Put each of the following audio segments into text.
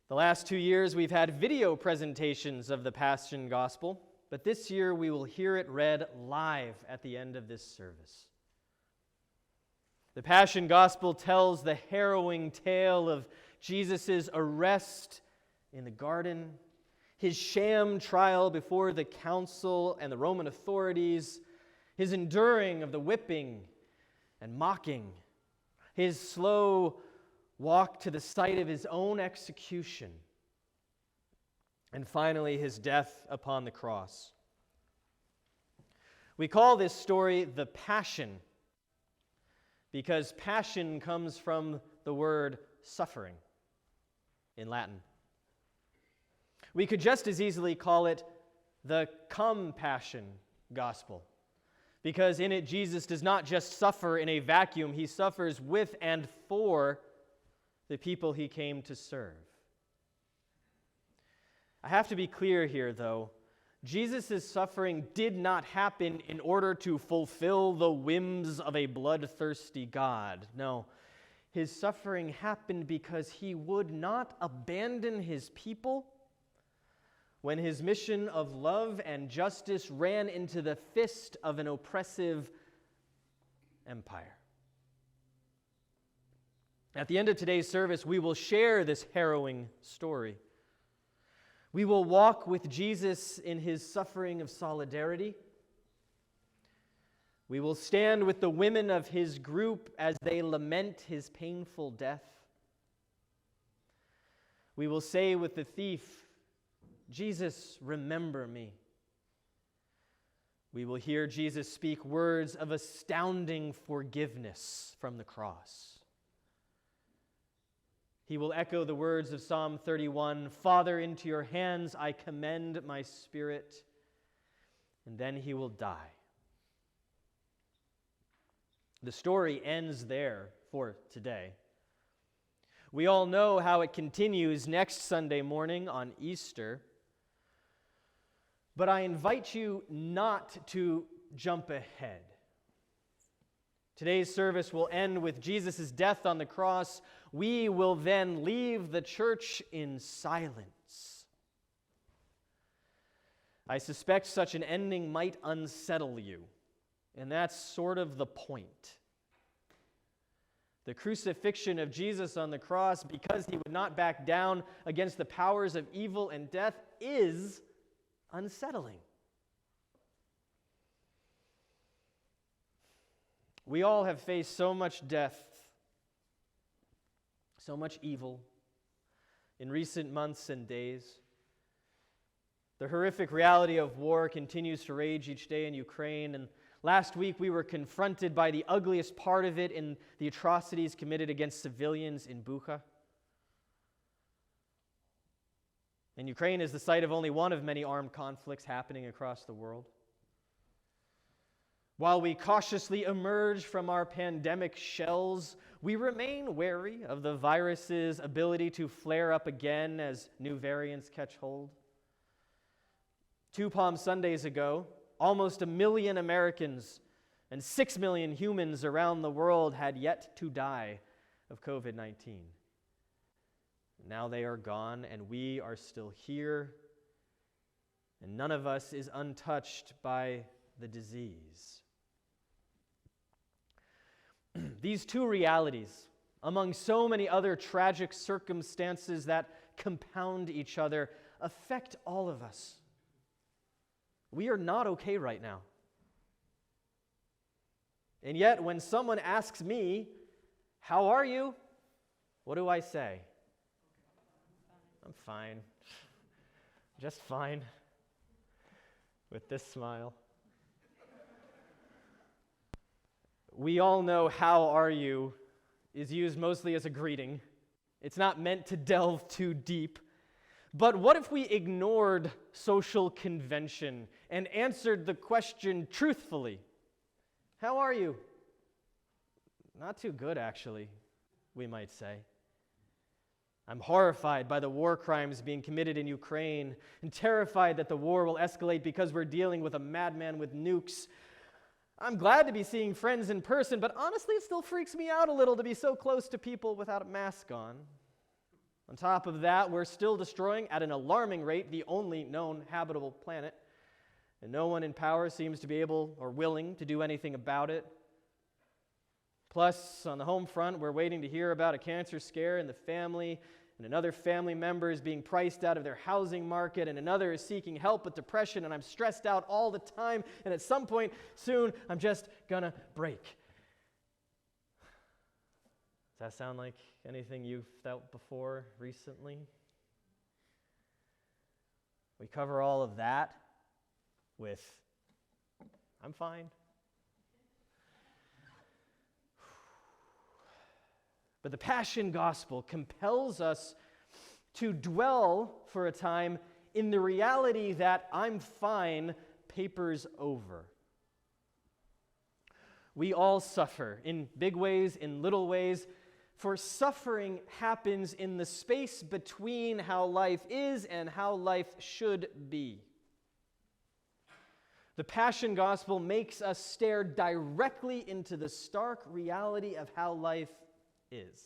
The last 2 years, we've had video presentations of the Passion Gospel, but this year we will hear it read live at the end of this service. The Passion Gospel tells the harrowing tale of Jesus' arrest in the garden, his sham trial before the council and the Roman authorities, his enduring of the whipping and mocking, his slow walk to the site of his own execution, and finally his death upon the cross. We call this story the Passion because passion comes from the word suffering in Latin. We could just as easily call it the Compassion Gospel, because in it Jesus does not just suffer in a vacuum, he suffers with and for the people he came to serve. I have to be clear here, though. Jesus' suffering did not happen in order to fulfill the whims of a bloodthirsty God. No, his suffering happened because he would not abandon his people when his mission of love and justice ran into the fist of an oppressive empire. At the end of today's service, we will share this harrowing story. We will walk with Jesus in his suffering of solidarity. We will stand with the women of his group as they lament his painful death. We will say with the thief, "Jesus, remember me." We will hear Jesus speak words of astounding forgiveness from the cross. He will echo the words of Psalm 31, "Father, into your hands I commend my spirit," and then he will die. The story ends there for today. We all know how it continues next Sunday morning on Easter, but I invite you not to jump ahead. Today's service will end with Jesus' death on the cross. We will then leave the church in silence. I suspect such an ending might unsettle you, and that's sort of the point. The crucifixion of Jesus on the cross, because he would not back down against the powers of evil and death, is unsettling. We all have faced so much death, so much evil in recent months and days. The horrific reality of war continues to rage each day in Ukraine, and last week we were confronted by the ugliest part of it in the atrocities committed against civilians in Bucha. And Ukraine is the site of only one of many armed conflicts happening across the world. While we cautiously emerge from our pandemic shells, we remain wary of the virus's ability to flare up again as new variants catch hold. 2 Palm Sundays ago, almost 1 million Americans and 6 million humans around the world had yet to die of COVID-19. Now they are gone, and we are still here, and none of us is untouched by the disease. These two realities, among so many other tragic circumstances that compound each other, affect all of us. We are not okay right now. And yet, when someone asks me, "How are you?" what do I say? I'm fine. Just fine. With this smile. We all know "how are you" is used mostly as a greeting. It's not meant to delve too deep. But what if we ignored social convention and answered the question truthfully? How are you? Not too good, actually, we might say. I'm horrified by the war crimes being committed in Ukraine and terrified that the war will escalate because we're dealing with a madman with nukes. I'm glad to be seeing friends in person, but honestly, it still freaks me out a little to be so close to people without a mask on. On top of that, we're still destroying, at an alarming rate, the only known habitable planet, and no one in power seems to be able or willing to do anything about it. Plus, on the home front, we're waiting to hear about a cancer scare in the family, and another family member is being priced out of their housing market, and another is seeking help with depression, and I'm stressed out all the time, and at some point soon, I'm just gonna break. Does that sound like anything you've felt before recently? We cover all of that with, I'm fine. But the Passion Gospel compels us to dwell for a time in the reality that I'm fine papers over. We all suffer in big ways, in little ways, for suffering happens in the space between how life is and how life should be. The Passion Gospel makes us stare directly into the stark reality of how life is.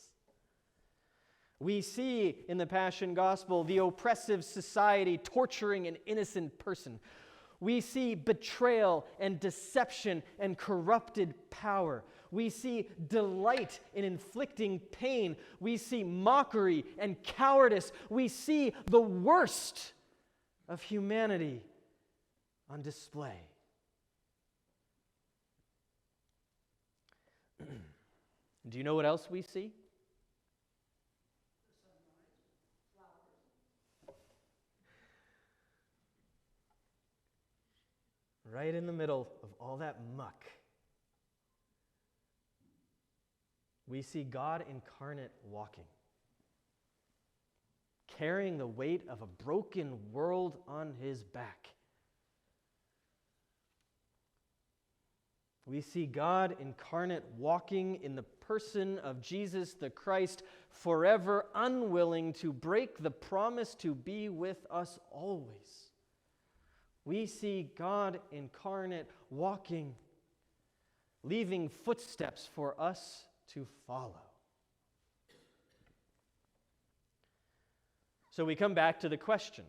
We see in the Passion Gospel the oppressive society torturing an innocent person. We see betrayal and deception and corrupted power. We see delight in inflicting pain. We see mockery and cowardice. We see the worst of humanity on display. Do you know what else we see? Right in the middle of all that muck, we see God incarnate walking, carrying the weight of a broken world on his back. We see God incarnate walking in the person of Jesus the Christ, forever unwilling to break the promise to be with us always. We see God incarnate walking, leaving footsteps for us to follow. So we come back to the question,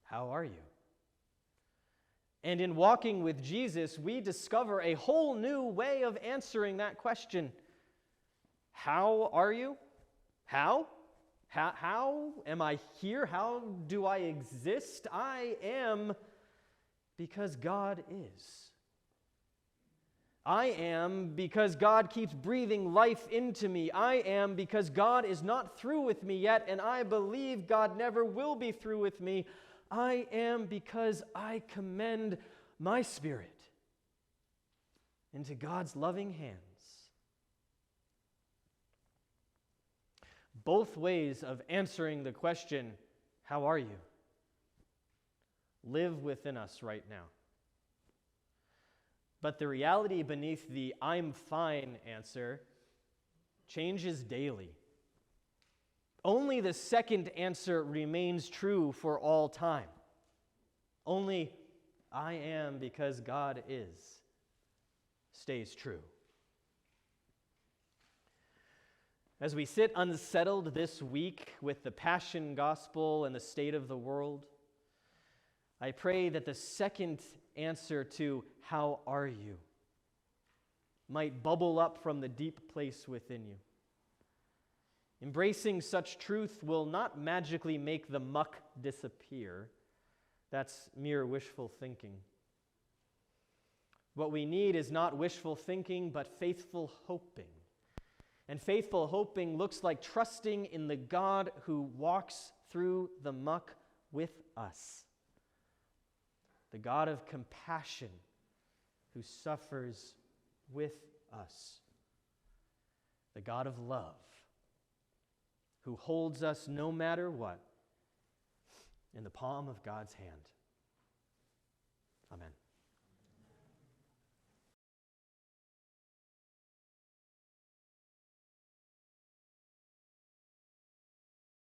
how are you? And in walking with Jesus, we discover a whole new way of answering that question. How are you? How? How am I here? How do I exist? I am because God is. I am because God keeps breathing life into me. I am because God is not through with me yet, and I believe God never will be through with me. I am because I commend my spirit into God's loving hands. Both ways of answering the question, how are you, live within us right now. But the reality beneath the I'm fine answer changes daily. Only the second answer remains true for all time. Only I am because God is stays true. As we sit unsettled this week with the Passion Gospel and the state of the world, I pray that the second answer to how are you might bubble up from the deep place within you. Embracing such truth will not magically make the muck disappear. That's mere wishful thinking. What we need is not wishful thinking, but faithful hoping. And faithful hoping looks like trusting in the God who walks through the muck with us. The God of compassion who suffers with us. The God of love who holds us no matter what in the palm of God's hand. Amen.